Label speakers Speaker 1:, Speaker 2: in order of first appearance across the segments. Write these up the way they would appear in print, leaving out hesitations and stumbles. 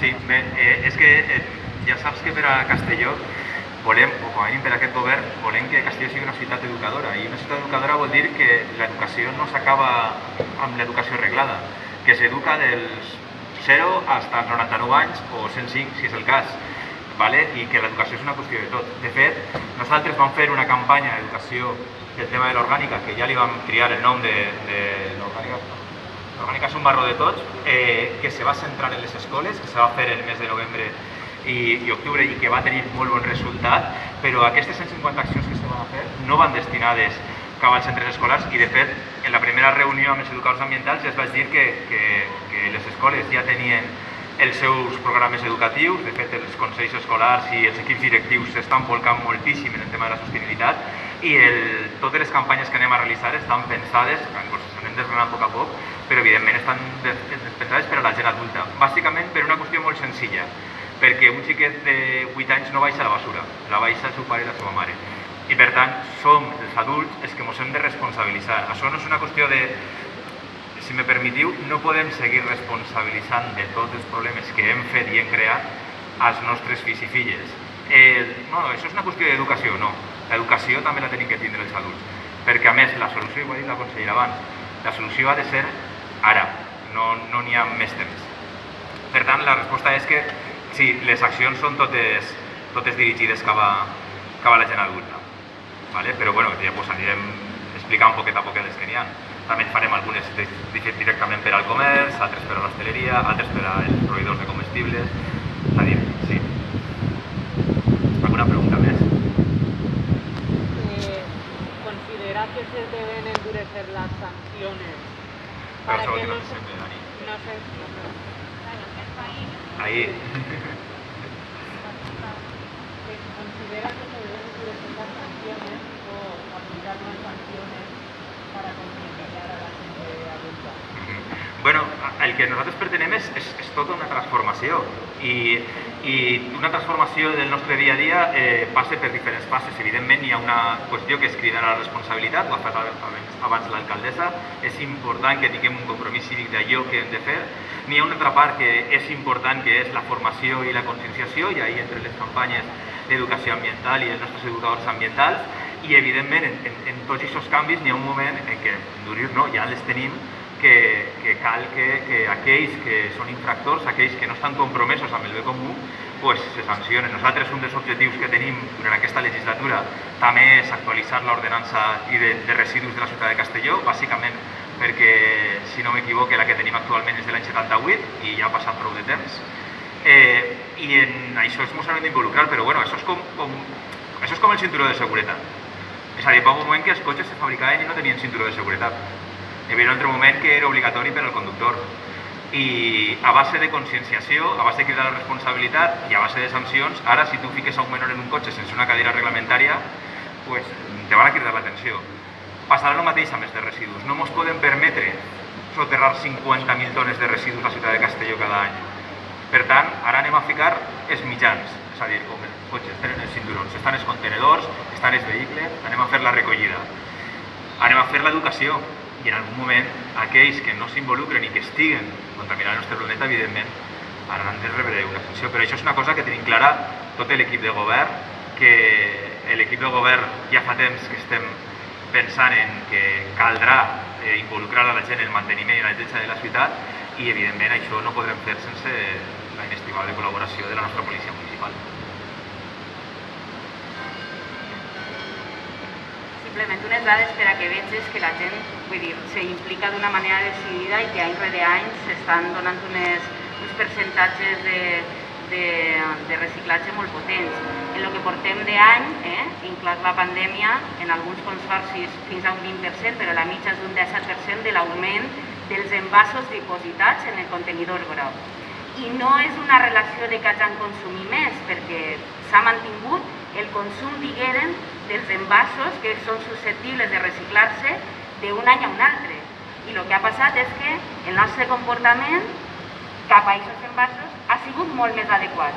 Speaker 1: Sí, bé, és que ja saps que per a Castelló volem, o com a mínim per a aquest govern, volem que Castelló sigui una ciutat educadora. I una ciutat educadora vol dir que l'educació no s'acaba amb l'educació reglada, que s'educa dels 0 als 99 anys o 105, si és el cas, vale? I que l'educació és una qüestió de tot. De fet, nosaltres vam fer una campanya d'educació del tema de l'orgànica, que ja li vam triar el nom de l'orgànica. L'orgànica és un barro de tots, que se va centrar en les escoles, que se va fer el mes de novembre i octubre i que va tenir molt bon resultat, però aquestes 150 accions que se van fer no van destinades cap als centres escolars i, de fet, en la primera reunió amb els educadors ambientals ja es va dir que les escoles ja tenien els seus programes educatius. De fet, els consells escolars i els equips directius s'estan volcant moltíssim en el tema de la sostenibilitat i totes les campanyes que anem a realitzar estan pensades, anem desgranant a poc a poc, però evidentment estan pensades per a la gent adulta. Bàsicament per una qüestió molt senzilla, perquè un xiquet de 8 anys no baixa a la basura, la baixa el seu pare i la seva mare. I per tant, som els adults els que ens hem de responsabilitzar. Això no és una qüestió de, si me permetiu, no podem seguir responsabilitzant de tots els problemes que hem fet i hem creat als nostres fills i filles. No, això és una qüestió d'educació, no. L'educació també la tenim que tindre els adults, perquè a més la solució, ho ha dit la consellera abans, la solució ha de ser ara, no n'hi ha més temps. Per tant, la resposta és que sí, les accions són totes dirigides cap a la gent adulta, ¿vale? Però bueno, ja pues, anirem explicant poquet a poquet les que n'hi ha. També farem algunes directament per al comerç, altres per a l'hostaleria, altres per als proveïdors de comestibles. És a dir, sí. ¿Alguna pregunta més?
Speaker 2: ¿Considera que se deben endurecer las sanciones para que no se...
Speaker 1: Ahí.
Speaker 2: ¿Considera que se deben endurecer las sanciones o aplicar más sanciones para concienciar a la gente adulta?
Speaker 1: Bueno, el que nosaltres pretenem és tota una transformació i una transformació del nostre dia a dia passa per diferents fases. Evidentment hi ha una qüestió que és cridar a la responsabilitat, ho ha fet abans l'alcaldessa, és important que tinguem un compromís cívic d'allò que hem de fer. N'hi ha una altra part que és important, que és la formació i la conscienciació, i ahir entre les campanyes d'educació ambiental i els nostres educadors ambientals, i evidentment en tots aquests canvis n'hi ha un moment en què, endurir no, ja les tenim, que cal que aquells que són infractors, aquells que no estan compromesos amb el bé comú, pues, se sancionen. Nosaltres un dels objectius que tenim durant aquesta legislatura també és actualitzar l'ordenança de residus de la ciutat de Castelló, bàsicament perquè, si no m'equivoque, la que tenim actualment és de l'any 78 i ja ha passat prou de temps. I en això ens hem d'involucrar, però bueno, això és com el cinturó de seguretat. És a dir, va un moment que els cotxes se fabricaven i no tenien cinturó de seguretat. Hi havia un altre moment que era obligatori per al conductor. I a base de conscienciació, a base de cridar la responsabilitat i a base de sancions, ara si tu fiques a un menor en un cotxe sense una cadira reglamentària, pues, te van a cridar l'atenció. Passarà el mateix amb els de residus. No ens podem permetre soterrar 50.000 tones de residus a la ciutat de Castelló cada any. Per tant, ara anem a ficar els mitjans, és a dir, com els cotxes tenen els cinturons, estan els contenedors, estan els vehicles, anem a fer la recollida. Anem a fer l'educació. I en algun moment, aquells que no s'involucren i que estiguen contaminant el nostre planeta, evidentment, han de rebre una sanció. Però això és una cosa que tenim clara tot l'equip de govern, que l'equip de govern ja fa temps que estem pensant en que caldrà involucrar a la gent en el manteniment i la neteja de la ciutat i, evidentment, això no podrem fer sense la inestimable col·laboració de la nostra policia municipal.
Speaker 3: Simplement unes dades per a que veges que la gent, vull dir, s'implica d'una manera decidida i que any rere any s'estan donant uns percentatges de reciclatge molt potents. En el que portem d'any, inclòs la pandèmia, en alguns consorcis fins a un 20%, però la mitja és d'un 17% de l'augment dels envasos dipositats en el contenidor groc. I no és una relació de que hagin consumit més, perquè s'ha mantingut el consum, digueren, dels envasos que són susceptibles de reciclar-se d'un any a un altre. I el que ha passat és que el nostre comportament cap a aquests envasos ha sigut molt més adequat.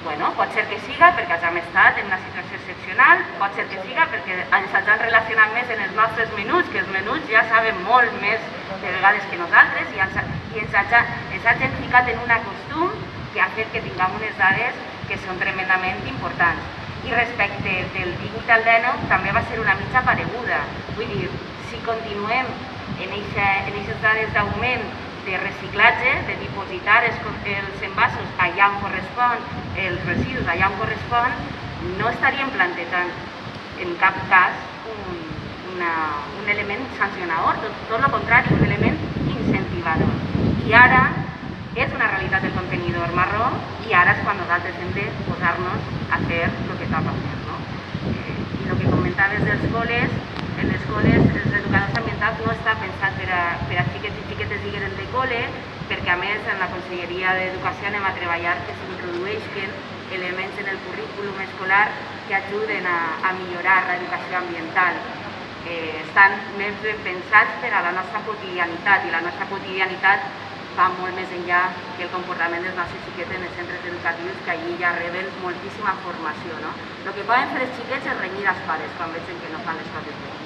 Speaker 3: Bueno, pot ser que siga perquè hem estat en una situació excepcional, pot ser que siga perquè ens hagin relacionat més en els nostres menuts, que els menuts ja saben molt més de vegades que nosaltres i ens hagin ficat en un costum que ha fet que tinguem unes dades que són tremendament importants. I respecte del 18 al 19 també va ser una mitja pareguda. Vull dir, si continuem en aquestes dades d'augment de reciclatge, de dipositar els envasos allà on correspon, els residus allà on correspon, no estaríem plantejant en cap cas un element sancionador, tot el contrari, un element incentivador. I ara és una realitat del contenidor marró i ara és quan nosaltres hem de posar-nos a fer el que toca fer. No? I el que comentaves dels col·les, en les col·les els educadors ambientals no està pensat per a xiquets i xiquetes digueren de col·le, perquè a més en la Conselleria d'Educació anem a treballar que s'introdueixin elements en el currículum escolar que ajuden a millorar l'educació ambiental. Estan més ben pensats per a la nostra quotidianitat i la nostra quotidianitat va molt més enllà que el comportament dels nostres xiquets en els centres educatius, que allí ja reben moltíssima formació. No? El que poden fer els xiquets és renyir els pares quan veuen que no fan les coses bé.